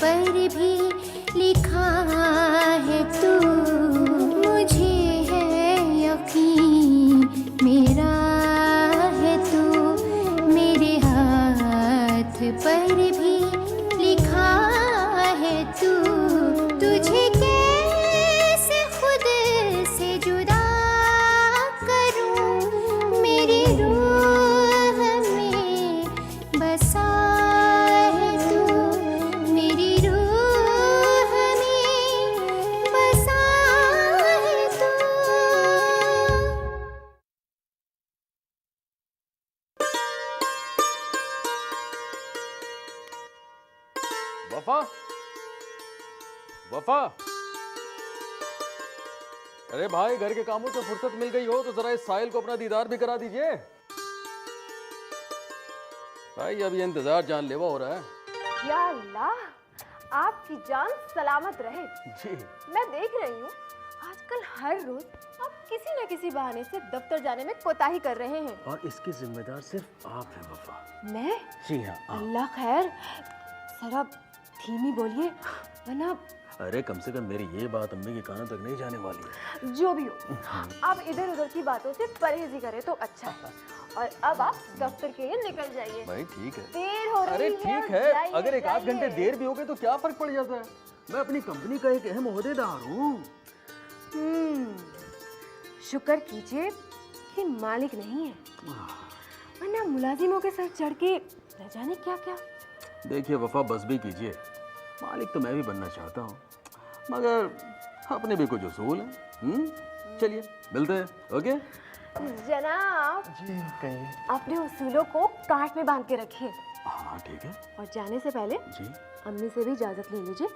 पर भी लिखा है तू, मुझे है यकीन मेरा है तू, मेरे हाथ पर भी लिखा है तू, तुझे कैसे खुद से जुदा करूं, मेरी रूह में बसा है तू, मेरी रूह में बसा है तू। वफा, वफा, अरे भाई घर के कामों से फुर्सत मिल गई हो तो जरा इस साहिल को अपना दीदार भी करा दीजिए। भाई अब ये इंतजार जानलेवा हो रहा है। या अल्लाह, आपकी जान सलामत रहे। जी मैं देख रही हूँ आजकल हर रोज आप किसी न किसी बहाने से दफ्तर जाने में कोताही कर रहे हैं। और इसकी जिम्मेदार सिर्फ आप हैं वफा। मैं? जी हाँ आप। अल्लाह खैर, जरा धीमी बोलिए वरना। अरे कम से कम मेरी ये बात अम्मी के कानों तक नहीं जाने वाली है। जो भी हो, आप इधर उधर की बातों से परहेज ही करें तो अच्छा है। और अब आप दफ्तर के लिए निकल जाइए। भाई ठीक है। देर हो रही अरे है। ठीक है, जाइए, अगर एक आध जाइए। घंटे देर भी हो गई तो क्या फर्क पड़ जाता है। मैं अपनी कंपनी का एक अहम ओहदेदार हूँ। शुक्र कीजिए कि मालिक नहीं है, वरना मुलाजिमों के सर चढ़ के न जाने क्या क्या। देखिए वफा, बस भी कीजिए। मालिक तो मैं भी बनना चाहता हूँ, मगर अपने भी कुछ उसूल हैं। चलिए मिलते हैं। ओके जनाब, जी कहिए। अपने उसूलों को काट में बांध के रखिए। हाँ ठीक है। और जाने से पहले जी अम्मी से भी इजाजत ले लीजिए,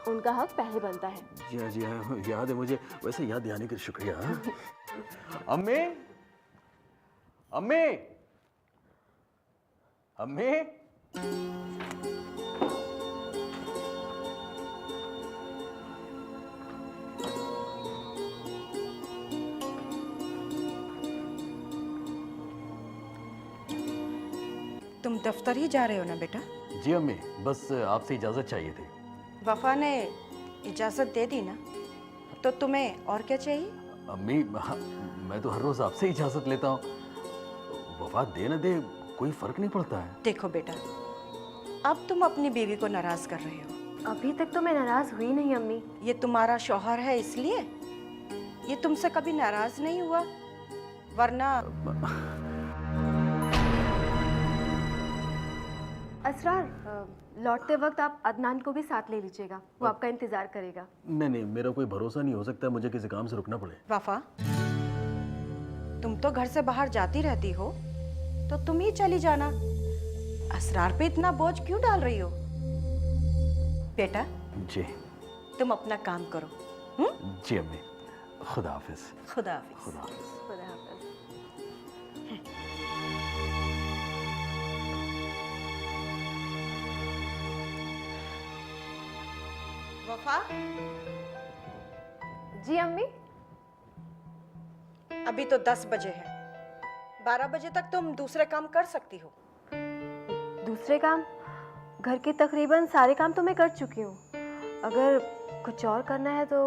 उनका हक पहले बनता है। जी हाँ, जी हाँ, याद है मुझे। वैसे याद दिलाने के लिए शुक्रिया। अम्मी, अम्मी, अम्मी। तुम दफ्तर ही जा रहे हो ना बेटा? जी अम्मी, बस आपसे इजाजत चाहिए थी। वफा ने इजाज़त दे दी ना, तो तुम्हें और क्या चाहिए? अम्मी मैं तो हर रोज आपसे इजाजत लेता हूँ। वफा दे न दे कोई फर्क नहीं पड़ता है। देखो बेटा, अब तुम अपनी बीवी को नाराज कर रहे हो। अभी तक तो मैं नाराज हुई नहीं अम्मी। ये तुम्हारा शौहर है इसलिए ये तुमसे कभी नाराज नहीं हुआ, वरना। असरार, लौटते वक्त आप अदनान को भी साथ ले लीजिएगा, वो आपका इंतजार करेगा। नहीं नहीं, मेरा कोई भरोसा नहीं हो सकता, मुझे किसी काम से रुकना पड़े। वफा, तुम तो घर से बाहर जाती रहती हो, तो तुम ही चली जाना। असरार पे इतना बोझ क्यों डाल रही हो? बेटा जी तुम अपना काम करो। जी अम्मी, खुदा हाफिज। खुदा हाफिज। खुदा हाफिज। खुदा हाफिज। वफा, जी अम्मी। अभी तो 10 बजे है, 12 बजे तक तुम दूसरे काम कर सकती हो। दूसरे काम? घर के तकरीबन सारे काम तो मैं कर चुकी हूँ। अगर कुछ और करना है तो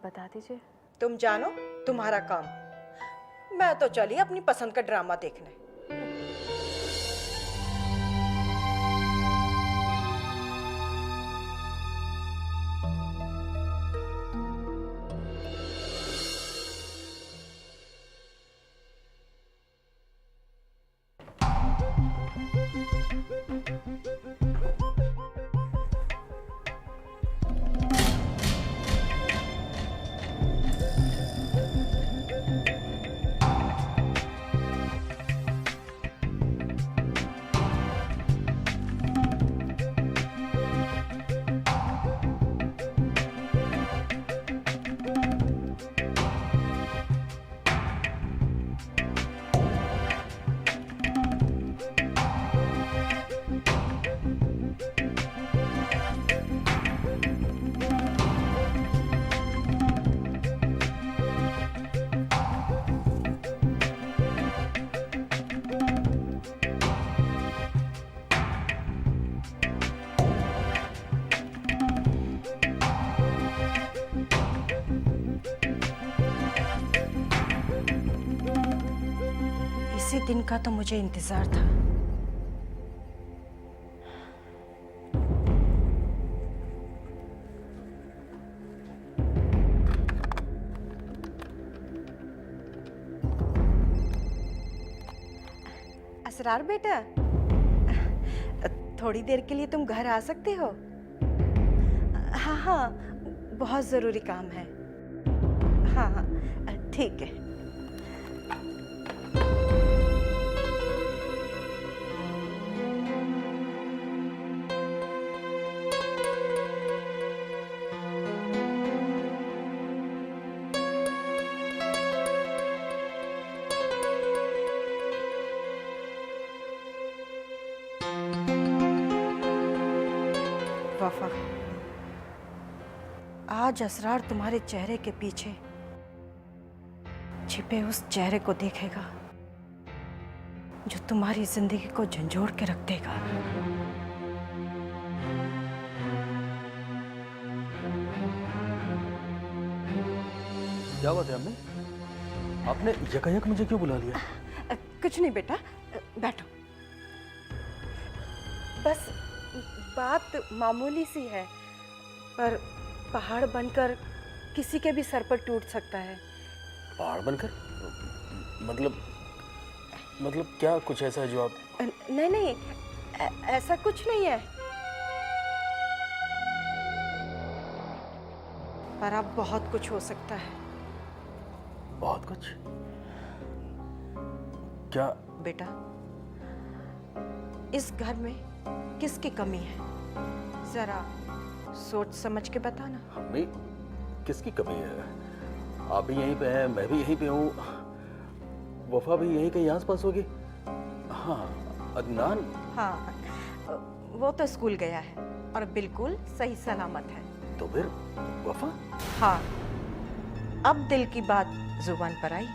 बता दीजिए। तुम जानो तुम्हारा काम। मैं तो चली अपनी पसंद का ड्रामा देखने। दिन का तो मुझे इंतजार था। असरार बेटा, थोड़ी देर के लिए तुम घर आ सकते हो? हाँ हाँ, बहुत ज़रूरी काम है। हाँ हाँ, ठीक है। वफा, आज असरार तुम्हारे चेहरे के पीछे छिपे उस चेहरे को देखेगा जो तुम्हारी जिंदगी को झंझोड़ के रख देगा। क्या बात है अम्मी? आपने यकायक मुझे क्यों बुला लिया? कुछ नहीं बेटा, बैठो। बस बात मामूली सी है, पर पहाड़ बनकर किसी के भी सर पर टूट सकता है। पहाड़ बनकर? मतलब क्या कुछ ऐसा है जो आप... नहीं नहीं, ऐसा कुछ नहीं है, पर अब बहुत कुछ हो सकता है। बहुत कुछ? क्या? बेटा, इस घर में किसकी कमी है, जरा सोच समझ के बताना। अम्मी, किसकी कमी है? आप भी यहीं पे हैं, मैं भी यहीं पे हूँ, वफा भी यहीं कहीं आसपास होगी। हाँ, अदनान। हाँ, वो तो स्कूल गया है और बिल्कुल सही सलामत है। तो फिर वफा? हाँ, अब दिल की बात जुबान पर आई।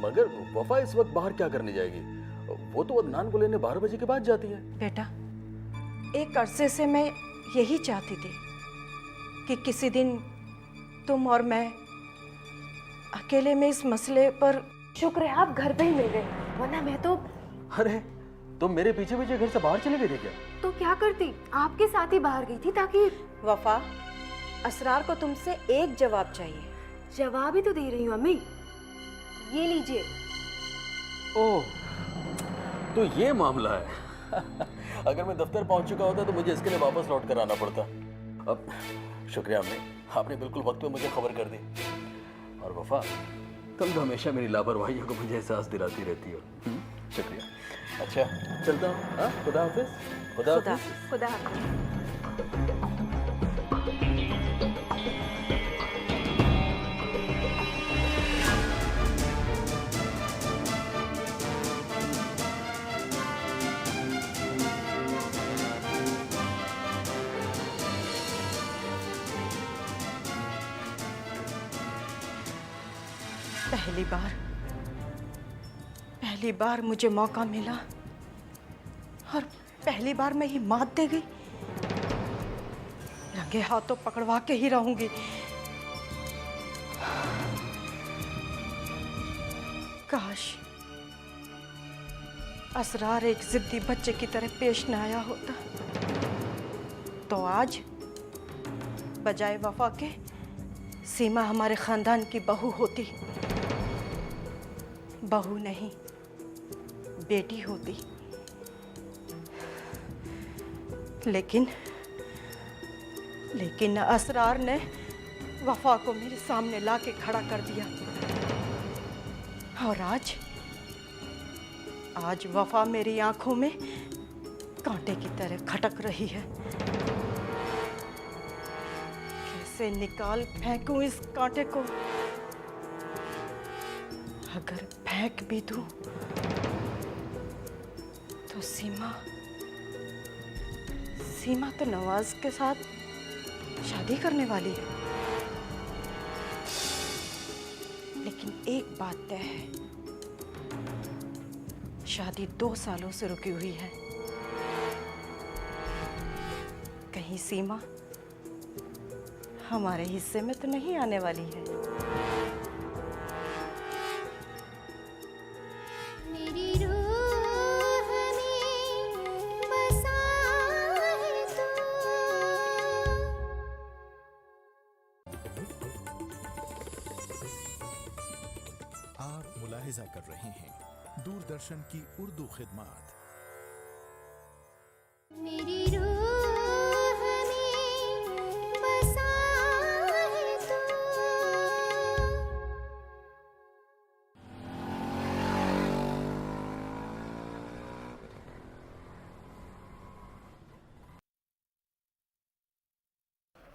मगर वफा इस वक्त बाहर क्या करने जाएगी? वो तो अदनान को लेने 12 बजे के बाद जाती है। बेटा, एक अरसे से मैं यही चाहती थी कि किसी दिन तुम और मैं अकेले में इस मसले पर... शुक्र है आप घर पे ही मिल गए, वरना मैं तो... अरे, तुम मेरे पीछे पीछे घर से बाहर चले गए थे क्या? तो क्या करती, आपके साथ ही बाहर गई थी ताकि... वफा, असरार को तुमसे एक जवाब चाहिए। जवाब ही तो दे रही हूँ अम्मी, ये लीजिए। ओह, तो ये मामला है। अगर मैं दफ्तर पहुंच चुका होता तो मुझे इसके लिए वापस लौट कर आना पड़ता। अब शुक्रिया अम्मी, आपने बिल्कुल वक्त पे मुझे खबर कर दी। और वफा, तुम तो हमेशा मेरी लापरवाही को मुझे एहसास दिलाती रहती हो। शुक्रिया। अच्छा, चलता हूँ। हाँ, खुदा हाफिज। खुदा हाफिज। खुदा हाफिज। पहली बार मुझे मौका मिला और पहली बार मैं ही मात दे गई। रंगे हाथों पकड़वा के ही रहूंगी। काश असरार एक जिद्दी बच्चे की तरह पेश न आया होता, तो आज बजाय वफा के सीमा हमारे खानदान की बहू होती। बहू नहीं, बेटी होती। लेकिन असरार ने वफा को मेरे सामने लाके खड़ा कर दिया। और आज वफा मेरी आंखों में कांटे की तरह खटक रही है। कैसे निकाल फेंकूं इस कांटे को? अगर फेंक भी दूं तो सीमा तो नवाज के साथ शादी करने वाली है। लेकिन एक बात तय है, शादी 2 सालों से रुकी हुई है। कहीं सीमा हमारे हिस्से में तो नहीं आने वाली है। मेरी आप मुलाहिजा कर रहे हैं दूरदर्शन की उर्दू खिदमत। मेरी रूह में बसा है तू।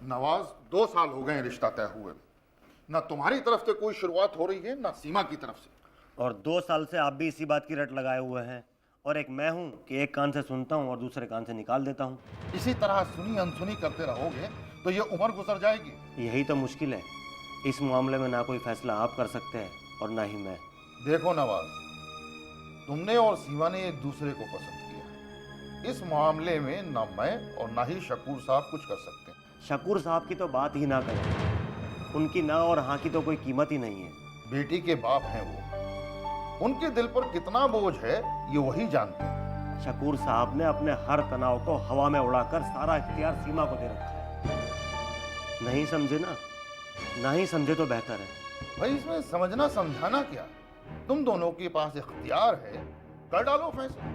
नवाज 2 साल हो गए हैं रिश्ता तय हुए, ना तुम्हारी तरफ से कोई शुरुआत हो रही है ना सीमा की तरफ से। और 2 साल से आप भी इसी बात की रट लगाए हुए हैं, और एक मैं हूं कि एक कान से सुनता हूं और दूसरे कान से निकाल देता हूं। इसी तरह सुनी अनसुनी करते रहोगे तो ये उम्र गुजर जाएगी। यही तो मुश्किल है। इस मामले में ना कोई फैसला आप कर सकते हैं और ना ही मैं। देखो नवाज, तुमने और सीमा ने एक दूसरे को पसंद किया है। इस मामले में ना मैं और ना ही शकूर साहब कुछ कर सकते हैं। शकूर साहब की तो बात ही ना करें, उनकी ना और हाँ की तो कोई कीमत ही नहीं है। बेटी के बाप हैं वो, उनके दिल पर कितना बोझ है ये वही जानते हैं। शकूर साहब ने अपने हर तनाव को हवा में उड़ाकर सारा इख्तियार सीमा को दे रखा है। नहीं समझे ना ही समझे तो बेहतर है। भाई इसमें समझना समझाना क्या, तुम दोनों के पास इख्तियार है, कर डालो फैसला।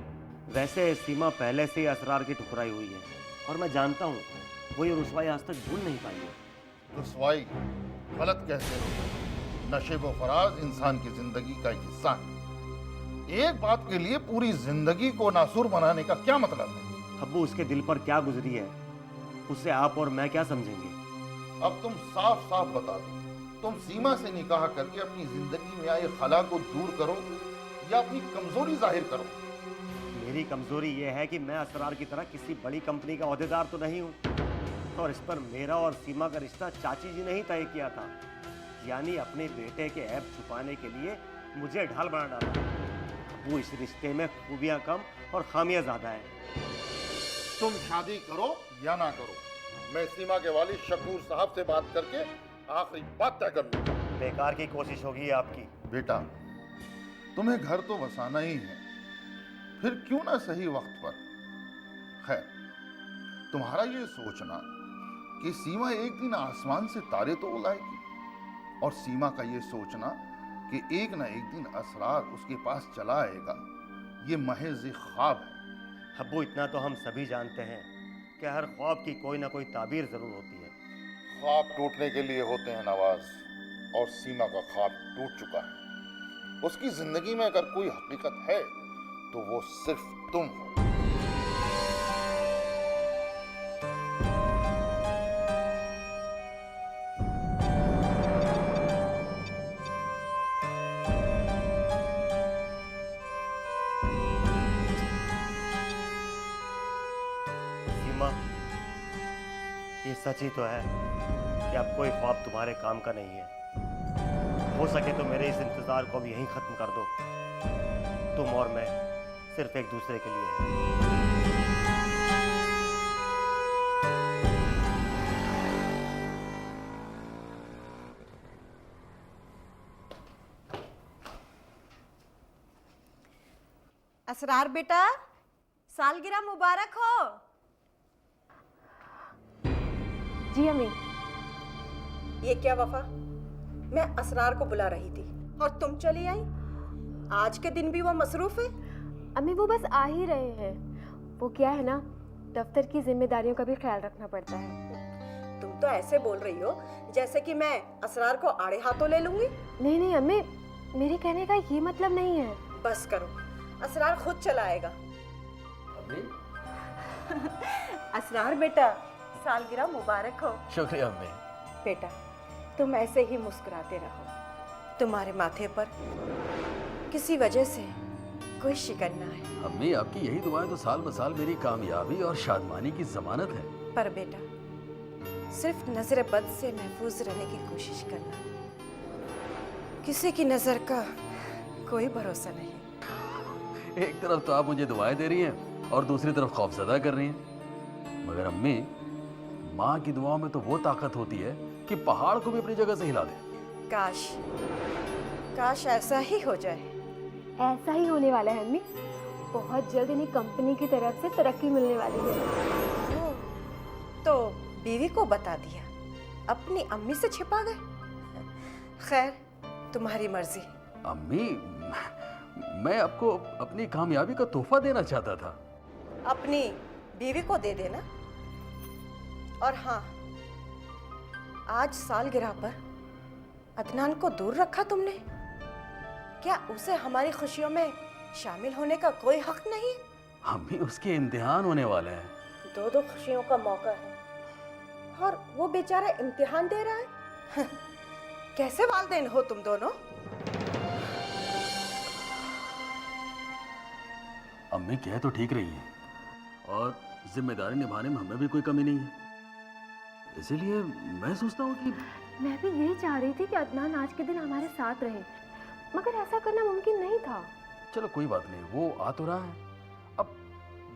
वैसे सीमा पहले से ही असरार की ठुकराई हुई है, और मैं जानता हूँ वो ये रुसवाई आज तक भूल नहीं पाई है। रुसवाई गलत कहते हो, नशेब व फराज इंसान की जिंदगी का एक हिस्सा है। एक बात के लिए पूरी जिंदगी को नासूर बनाने का क्या मतलब है? अब्बू, उसके दिल पर क्या गुजरी है उससे आप और मैं क्या समझेंगे? अब तुम साफ साफ बता दो, तुम सीमा से निकाह करके अपनी जिंदगी में आए खला को दूर करो या अपनी कमजोरी जाहिर करो? मेरी कमजोरी ये है कि मैं असरार की तरह किसी बड़ी कंपनी का ओहदेदार तो नहीं हूँ, और इस पर मेरा और सीमा का रिश्ता चाची जी ने ही तय किया था। यानी अपने बेटे के ऐब छुपाने के लिए मुझे ढाल बना डाला। वो इस रिश्ते में खूबियां कम और खामियां ज्यादा है। तुम शादी करो या ना करो, मैं सीमा के वालिद शकूर साहब से बात करके आखिरी बात तय कर लूंगा। बेकार की कोशिश होगी आपकी। बेटा, तुम्हें घर तो बसाना ही है, फिर क्यों ना सही वक्त पर। खैर, तुम्हारा ये सोचना कि सीमा एक दिन आसमान से तारे तो उड़ाएगी, और सीमा का ये सोचना कि एक ना एक दिन असरार उसके पास चला आएगा, ये महज एक ख्वाब है। अब्बू, इतना तो हम सभी जानते हैं कि हर ख्वाब की कोई ना कोई ताबीर जरूर होती है। ख्वाब टूटने के लिए होते हैं नवाज, और सीमा का ख्वाब टूट चुका है। उसकी जिंदगी में अगर कोई हकीकत है तो वो सिर्फ तुम हो। सीमा, ये सच ही तो है कि अब कोई ख्वाब तुम्हारे काम का नहीं है। हो सके तो मेरे इस इंतजार को भी यहीं खत्म कर दो। तुम और मैं सिर्फ एक दूसरे के लिए हैं। असरार बेटा, सालगिरह मुबारक हो। जी अम्मी। ये क्या वफा, मैं असरार को बुला रही थी और तुम चली आई। आज के दिन भी वो मसरूफ है। अम्मी, वो बस आ ही रहे हैं। वो क्या है ना, दफ्तर की जिम्मेदारियों का भी ख्याल रखना पड़ता है। तुम तो ऐसे बोल रही हो जैसे कि मैं असरार को आड़े हाथों ले लूंगी। नहीं नहीं अम्मी, मेरे कहने का ये मतलब नहीं है। बस करो, असरार खुद चला आएगा। असरार बेटा, सालगिरह मुबारक हो। शुक्रिया अम्मी। बेटा, तुम ऐसे ही मुस्कुराते रहो। तुम्हारे माथे पर किसी वजह से कोई शिकन ना है। अम्मी, आपकी यही दुआएं तो साल ब साल मेरी कामयाबी और शादमानी की जमानत है। पर बेटा, सिर्फ नजर बद से महफूज रहने की कोशिश करना। किसी की नजर का कोई भरोसा नहीं। एक तरफ तो आप मुझे दुआएं दे रही हैं और दूसरी तरफ खौफजदा कर रही हैं। मगर अम्मी, माँ की दुआओं में तो वो ताकत होती है कि पहाड़ को भी अपनी जगह से हिला दे। काश काश ऐसा ही हो जाए। ऐसा ही होने वाला है अम्मी। बहुत जल्द इन्हें कंपनी की तरफ से तरक्की मिलने वाली है। तो बीवी को बता दिया। अपनी अम्मी से छिपा गए? खैर, तुम्हारी मर्जी। अम्मी, मैं आपको अपनी कामयाबी का तोहफा देना चाहता था। अपनी बीवी को दे देना। और हाँ, आज सालगिरह पर अदनान को दूर रखा तुमने। क्या उसे हमारी खुशियों में शामिल होने का कोई हक नहीं? अम्मी, उसके इम्तिहान होने वाले हैं। दो दो खुशियों का मौका है और वो बेचारा इम्तिहान दे रहा है। कैसे वालिदैन हो तुम दोनों? अम्मी कह तो ठीक रही है, और जिम्मेदारी निभाने में हमें भी कोई कमी नहीं है। इसीलिए मैं सोचता हूँ कि मैं भी यही चाह रही थी कि अदनान आज के दिन हमारे साथ रहे, मगर ऐसा करना मुमकिन नहीं था। चलो कोई बात नहीं, वो आ तो रहा है, अब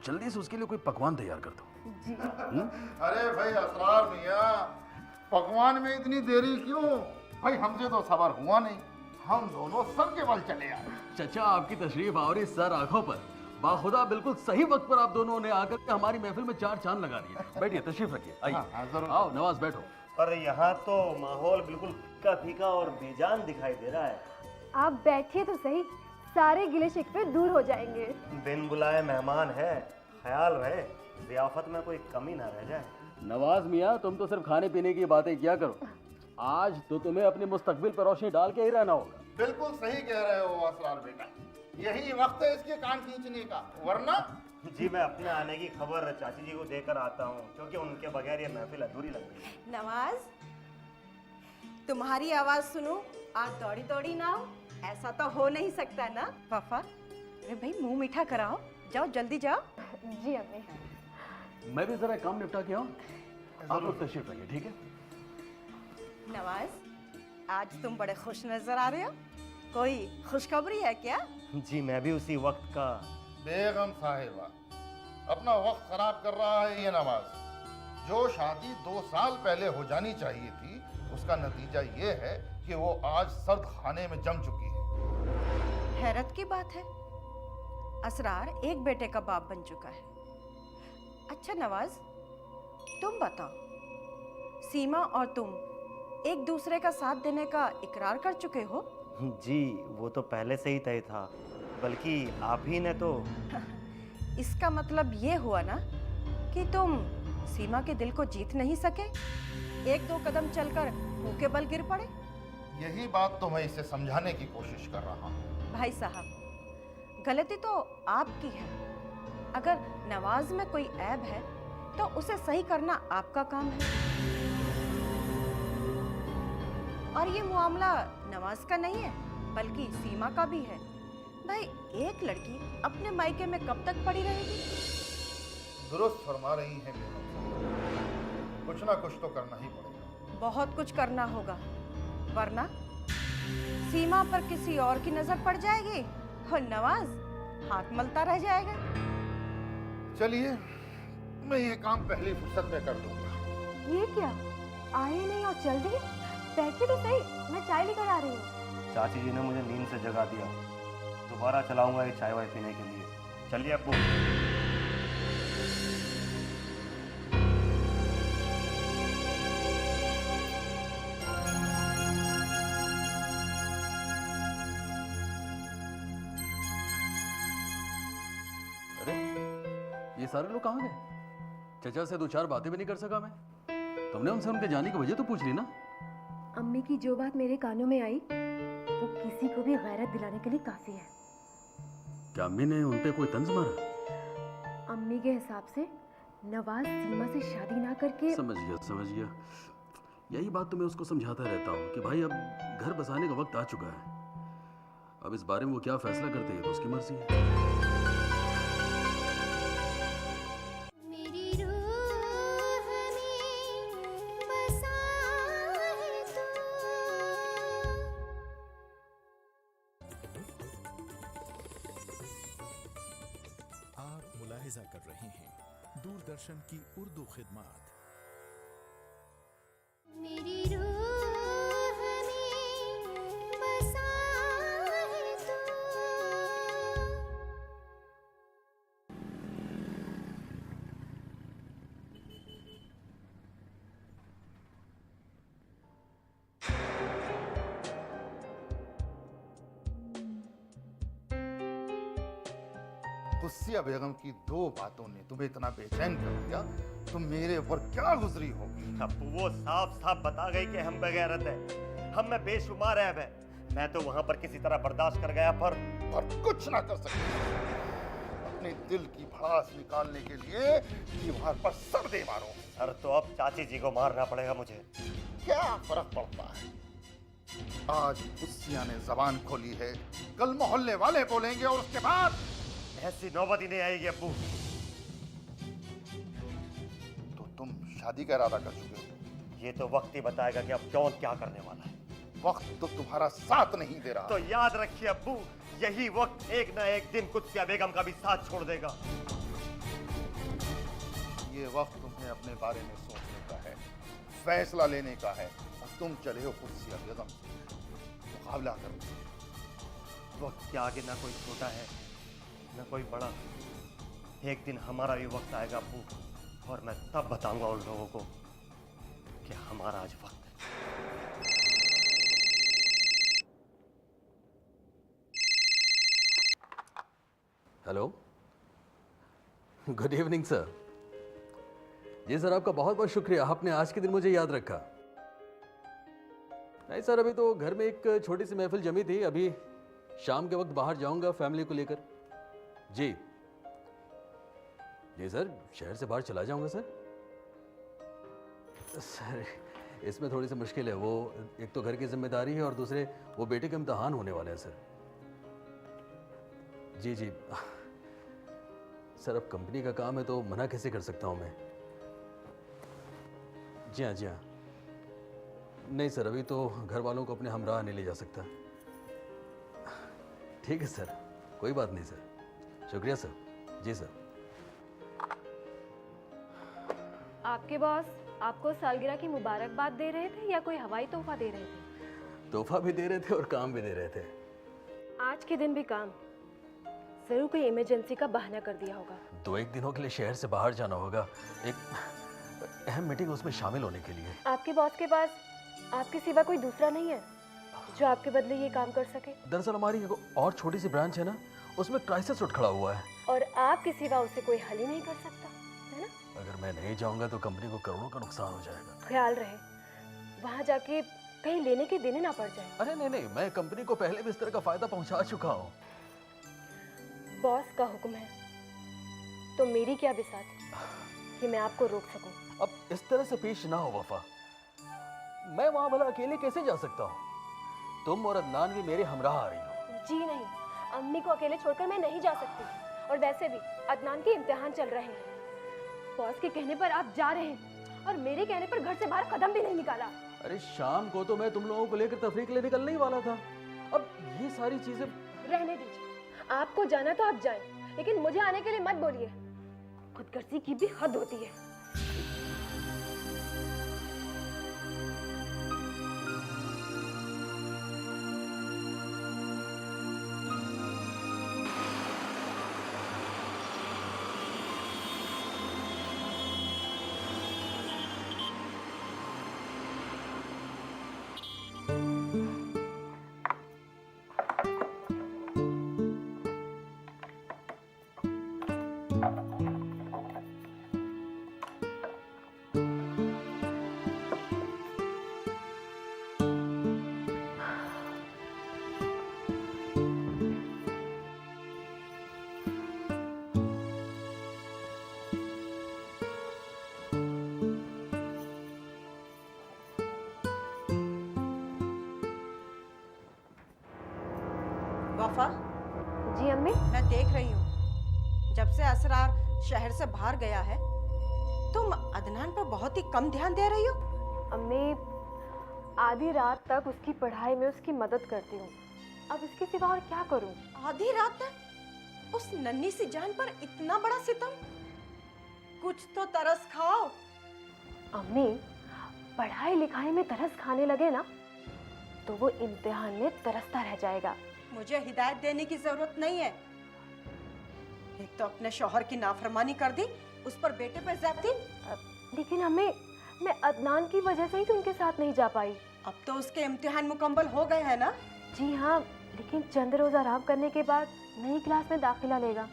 जल्दी से उसके लिए कोई पकवान तैयार कर दो। जी। अरे भाई असरार मियाँ, पकवान में इतनी देरी क्यों? भाई हमसे तो सबर हुआ नहीं, हम दोनों सर के बल चले आए। चचा, आपकी तशरीफ आवरी सर आंखों पर। बाखुदा बिल्कुल सही वक्त पर आप दोनों ने आकर के हमारी महफिल में चार चांद लगा दिए। बैठिए, तशरीफ रखिए, हाँ, आइए। जरूर। आओ नवाज, बैठो। पर यहाँ तो माहौल बिल्कुल फीका फीका और बेजान दिखाई दे रहा है। आप बैठिए तो सही, सारे गिले शिकवे दूर हो जाएंगे। बिन बुलाए मेहमान है, ख्याल रहे जियाफत में कोई कमी ना रह जाए। नवाज मियाँ, तुम तो सिर्फ खाने पीने की बातें किया करो, आज तो तुम्हें अपने मुस्तकबिल पर रोशनी डाल के ही रहना होगा। बिल्कुल सही कह रहे हो असरार बेटा, यही वक्त है इसके कान खींचने का, वरना जी मैं अपने आने की खबर चाची जी को देकर आता हूँ, क्योंकि उनके बगैर ये महफिल अधूरी लग रही है। नवाज, तुम्हारी आवाज सुनूं और दौड़ी दौड़ी ना हो, ऐसा तो हो नहीं सकता ना? वफा, अरे भाई मुंह मीठा कराओ, जाओ जल्दी जाओ। जी अम्मी। मैं भी जरा काम निपटा के आऊँ, आप लोग तशरीफ रखिए, ठीक है? नवाज, आज तुम बड़े खुश नजर आ रहे हो, कोई खुशखबरी है क्या? जी मैं भी उसी वक्त का। बेगम साहिबा, अपना वक्त खराब कर रहा है ये नवाज। जो शादी 2 साल पहले हो जानी चाहिए थी, उसका नतीजा ये है कि वो आज सर्द खाने में जम चुकी है। हैरत की बात है, असरार एक बेटे का बाप बन चुका है। अच्छा नवाज, तुम बताओ, सीमा और तुम एक दूसरे का साथ देने का इकरार कर चुके हो? जी वो तो पहले से ही तय था, बल्कि आप ही ने तो। इसका मतलब ये हुआ ना कि तुम सीमा के दिल को जीत नहीं सके, एक दो कदम चलकर मुंह के बल गिर पड़े। यही बात तो मैं इसे समझाने की कोशिश कर रहा हूँ। भाई साहब, गलती तो आपकी है। अगर नवाज में कोई ऐब है तो उसे सही करना आपका काम है। और ये मामला नवाज का नहीं है, बल्कि सीमा का भी है। भाई, एक लड़की अपने मायके में कब तक पड़ी रहेगी? दुरुस्त फरमा रही हैं बेगम, कुछ ना कुछ तो करना ही पड़ेगा। बहुत कुछ करना होगा, वरना सीमा पर किसी और की नजर पड़ जाएगी और नवाज हाथ मलता रह जाएगा। चलिए, मैं ये काम पहली फुर्सत में कर लूंगा। ये क्या, आए नहीं और चल दिए? बैठिए तो सही, मैं चाय लेकर आ रही हूँ। चाची जी ने मुझे नींद से जगा दिया, दोबारा चलाऊंगा ये चाय वाय पीने के लिए। चलिए अब्बू। अरे, ये सारे लोग कहाँ गए? चचा से 2-4 बातें भी नहीं कर सका मैं। तुमने उनसे उनके जाने की वजह तो पूछ ली ना? अम्मी की जो बात मेरे कानों में आई, वो किसी को भी गैरत दिलाने के लिए काफी है। क्या अम्मी ने उन पे कोई तंज मारा? अम्मी के हिसाब से नवाज सीमा से शादी ना करके। समझ गया। यही बात तो मैं उसको समझाता रहता हूँ कि भाई अब घर बसाने का वक्त आ चुका है। अब इस बारे में वो क्या फैसला करते हैं तो उसकी मर्जी है। मेरी रूह में बसा है तू। आप मुलाहिजा कर रहे हैं दूरदर्शन की उर्दू खिदमत। मेरी रूह में बसा है तू। कुस्सिया बेगम की दो बातों ने तुम्हें इतना बेचैन कर दिया, तुम मेरे ऊपर क्या गुजरी होगी। अब्बू वो साफ साफ बता गई कि हम बगैरत है, हम में बेशुमार ऐब है। मैं तो वहां पर किसी तरह बर्दाश्त कर गया, पर कुछ ना कर सकते। अपने दिल की भड़ास निकालने के लिए दीवार पर सर दे मारो। सर तो अब चाची जी को मारना पड़ेगा मुझे। क्या फर्क पड़ता है? आज कुस्सिया ने जबान खोली है, कल मोहल्ले वाले बोलेंगे और उसके बाद ऐसी नौबत ही नहीं आएगी अब्बू। तो तुम शादी का इरादा कर चुके हो। ये तो वक्त ही बताएगा कि अब कौन क्या करने वाला है। वक्त तो तुम्हारा साथ नहीं दे रहा। तो याद रखिए अब्बू, यही वक्त एक ना एक दिन कुत्सिया बेगम का भी साथ छोड़ देगा। ये वक्त तुम्हें अपने बारे में सोचने का है, फैसला लेने का है, और तुम चले हो कुर्सिया बेगम से मुकाबला करने। वक्त के आगे ना कोई छोटा है ना कोई बड़ा। एक दिन हमारा भी वक्त आएगा अब्बू, और मैं तब बताऊंगा उन लोगों को कि हमारा आज वक्त है। Hello, good evening sir. जी सर, आपका बहुत बहुत शुक्रिया, आपने आज के दिन मुझे याद रखा। नहीं सर, अभी तो घर में एक छोटी सी महफिल जमी थी, अभी शाम के वक्त बाहर जाऊंगा फैमिली को लेकर। जी जी सर, शहर से बाहर चला जाऊंगा सर। सर इसमें थोड़ी सी मुश्किल है, वो एक तो घर की जिम्मेदारी है और दूसरे वो बेटे के इम्तिहान होने वाले हैं सर। जी जी सर, अब कंपनी का काम है तो मना कैसे कर सकता हूँ मैं। जी हाँ जी हाँ, नहीं सर, अभी तो घर वालों को अपने हमराह नहीं ले जा सकता। ठीक है सर, कोई बात नहीं सर, शुक्रिया सर। जी सर। आपके बॉस आपको सालगिरह की मुबारकबाद दे रहे थे या कोई हवाई तोहफा दे रहे थे? तोहफा भी दे रहे थे और काम भी दे रहे थे। आज के दिन भी काम? जरूर कोई इमरजेंसी का बहाना कर दिया होगा। 2-1 दिनों के लिए शहर से बाहर जाना होगा, एक अहम मीटिंग, उसमें शामिल होने के लिए। आपके बॉस के पास आपके सिवा कोई दूसरा नहीं है जो आपके बदले ये काम कर सके? दरअसल हमारी एक और छोटी सी ब्रांच है ना, उसमें क्राइसिस उठ खड़ा हुआ है और आपके सिवा उसे कोई हल ही नहीं कर सकता, है ना? अगर मैं नहीं जाऊंगा तो कंपनी को करोड़ों का नुकसान हो जाएगा। ख्याल रहे वहां जाके कहीं लेने के देने ना पड़ जाए। अरे नहीं नहीं, मैं कंपनी को पहले भी इस तरह का फायदा पहुंचा चुका हूँ। बॉस का हुक्म है तो मेरी क्या बिसात कि मैं आपको रोक सकूं। अब इस तरह से पेश ना हो वफा, मैं वहां भला अकेले कैसे जा सकता हूँ? तुम और अदनान भी मेरे हमराह आ रही हो। जी नहीं, अम्मी को अकेले छोड़कर मैं नहीं जा सकती, और वैसे भी अदनान के इम्तिहान चल रहे हैं। बॉस के कहने पर आप जा रहे हैं और मेरे कहने पर घर से बाहर कदम भी नहीं निकाला। अरे शाम को तो मैं तुम लोगों को लेकर तफरीक ले निकलने ही वाला था, अब ये सारी चीजें। रहने दीजिए, आपको जाना तो आप जाएं, लेकिन मुझे आने के लिए मत बोलिए। खुदगर्जी की भी हद होती है। वफा, जी अम्मी। मैं देख रही हूँ जब से असरार शहर से बाहर गया है तुम अदनान पर बहुत ही कम ध्यान दे रही हो। अम्मी, आधी रात तक उसकी पढ़ाई में उसकी मदद करती हूँ, अब इसके सिवा और क्या करूँ? आधी रात तक उस नन्ही सी जान पर इतना बड़ा सितम, कुछ तो तरस खाओ। अम्मी, पढ़ाई लिखाई में तरस खाने लगे ना तो वो इम्तिहान में तरसता रह जाएगा। मुझे हिदायत देने की जरूरत नहीं है। एक तो अपने शौहर की नाफरमानी कर दी, उस पर बेटे पर ज्यादती। लेकिन अम्मी, मैं अदनान की वजह से ही तो उनके साथ नहीं जा पाई। अब तो उसके इम्तिहान मुकम्मल हो गए हैं ना? जी हाँ, लेकिन चंद रोज आराम करने के बाद नई क्लास में दाखिला लेगा।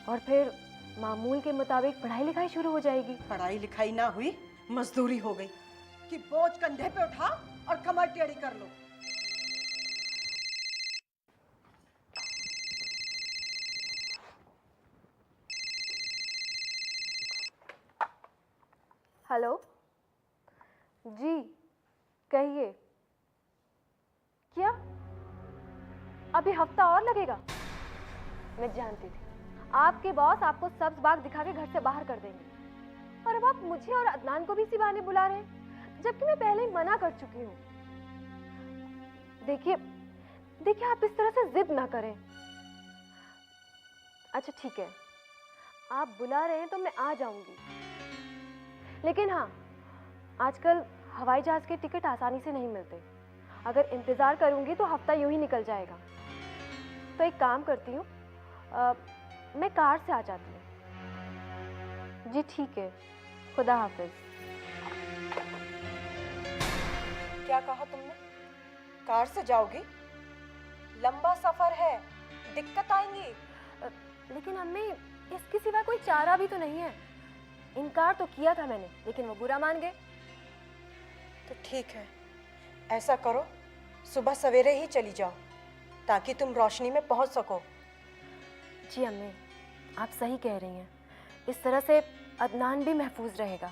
और फिर मामूल के मुताबिक पढ़ाई लिखाई शुरू हो जाएगी। पढ़ाई लिखाई ना हुई, मजदूरी हो गई कि बोझ कंधे पे उठा और कमर टेढ़ी कर लो। हेलो जी, कहिए। क्या अभी हफ्ता और लगेगा? मैं जानती थी आपके बॉस आपको सब्ज बाग दिखा के घर से बाहर कर देंगे, और अब आप मुझे और अदनान को भी इसी बहाने बुला रहे हैं, जबकि मैं पहले ही मना कर चुकी हूँ। देखिए देखिए, आप इस तरह से जिद ना करें। अच्छा ठीक है, आप बुला रहे हैं तो मैं आ जाऊंगी, लेकिन हाँ, आजकल हवाई जहाज के टिकट आसानी से नहीं मिलते। अगर इंतजार करूंगी तो हफ्ता यूं ही निकल जाएगा। तो एक काम करती हूँ, मैं कार से आ जाती हूँ। जी ठीक है, खुदा हाफिज। क्या कहा तुमने? कार से जाओगी? लंबा सफर है, दिक्कत आएंगी। लेकिन अम्मी, इसके सिवा कोई चारा भी तो नहीं है। इनकार तो किया था मैंने, लेकिन वो बुरा मान गए। तो ठीक है, ऐसा करो, सुबह सवेरे ही चली जाओ ताकि तुम रोशनी में पहुंच सको। जी अम्मी, आप सही कह रही हैं। इस तरह से अदनान भी महफूज रहेगा।